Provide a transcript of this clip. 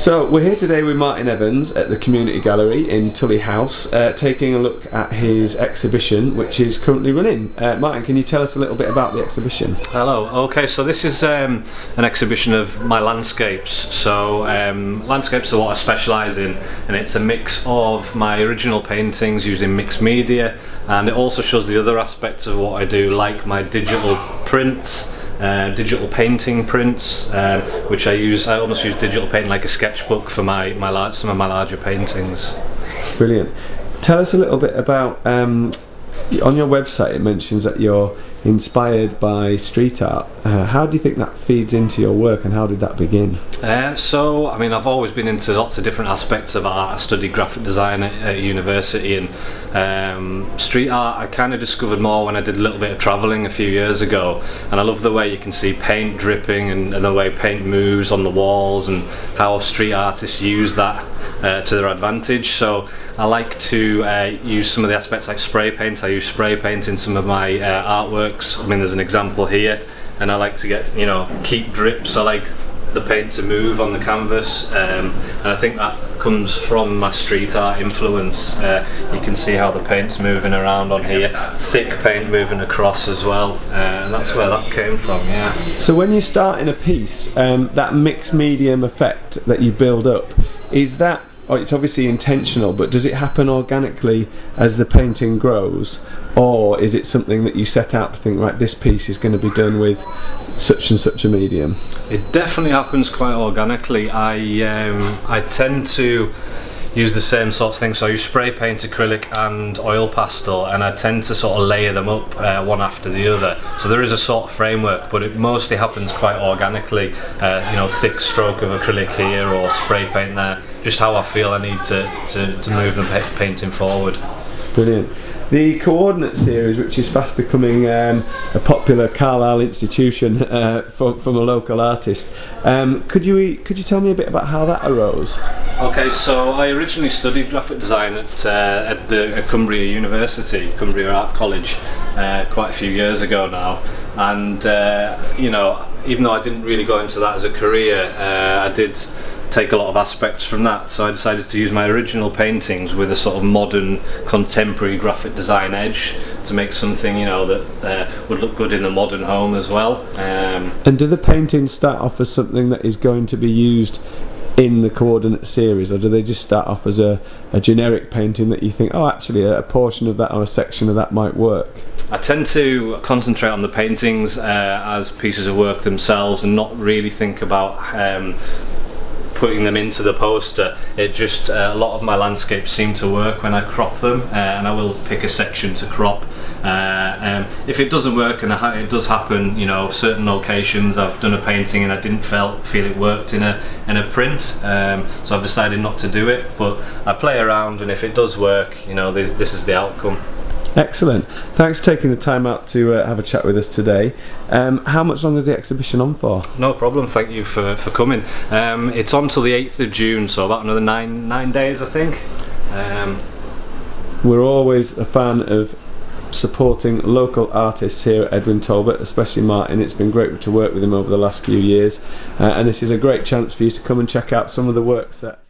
So we're here today with Martin Evans at the Community Gallery in Tully House, taking a look at his exhibition, which is currently running. Martin, can you tell us a little bit about the exhibition? Hello. Okay, so this is an exhibition of my landscapes. So landscapes are what I specialise in, and it's a mix of my original paintings using mixed media, and it also shows the other aspects of what I do, like my digital prints. Digital painting prints, which I almost use digital painting like a sketchbook for some of my larger paintings. Brilliant. Tell us a little bit about, on your website it mentions that you're inspired by street art. How do you think that feeds into your work, and how did that begin? So, I mean, I've always been into lots of different aspects of art. I studied graphic design at university, and street art I kind of discovered more when I did a little bit of travelling a few years ago. And I love the way you can see paint dripping and the way paint moves on the walls, and how street artists use that to their advantage. So I like to use some of the aspects like spray paint. I use spray paint in some of my artwork. I mean, there's an example here, and I like to keep drips. I like the paint to move on the canvas, and I think that comes from my street art influence. You can see how the paint's moving around on here, thick paint moving across as well, and that's where that came from, yeah. So when you start in a piece, that mixed medium effect that you build up, is that, it's obviously intentional, but does it happen organically as the painting grows, or is it something that you set out to think, right, this piece is going to be done with such and such a medium? It definitely happens quite organically. I tend to use the same sorts of things, so I use spray paint, acrylic and oil pastel, and I tend to sort of layer them up one after the other. So there is a sort of framework, but it mostly happens quite organically. Thick stroke of acrylic here or spray paint there, just how I feel I need to move the painting forward. Brilliant. The Coordinate series, which is fast becoming a popular Carlisle institution from a local artist, could you tell me a bit about how that arose? Okay, so I originally studied graphic design at Cumbria University, Cumbria Art College, quite a few years ago now, and even though I didn't really go into that as a career, I did take a lot of aspects from that, so I decided to use my original paintings with a sort of modern contemporary graphic design edge to make something that would look good in the modern home as well. And do the paintings start off as something that is going to be used in the Coordinate series, or do they just start off as a generic painting that you think, oh, actually a portion of that or a section of that might work? I tend to concentrate on the paintings as pieces of work themselves, and not really think about putting them into the poster. It just a lot of my landscapes seem to work when I crop them, and I will pick a section to crop. If it doesn't work, and it does happen, certain locations I've done a painting and I didn't feel it worked in a print, so I've decided not to do it, but I play around, and if it does work, this is the outcome. Excellent. Thanks for taking the time out to have a chat with us today. How much longer is the exhibition on for? No problem, thank you for coming. It's on till the 8th of June, so about another nine days, I think. We're always a fan of supporting local artists here at Edwin Talbot, especially Martin. It's been great to work with him over the last few years, and this is a great chance for you to come and check out some of the works that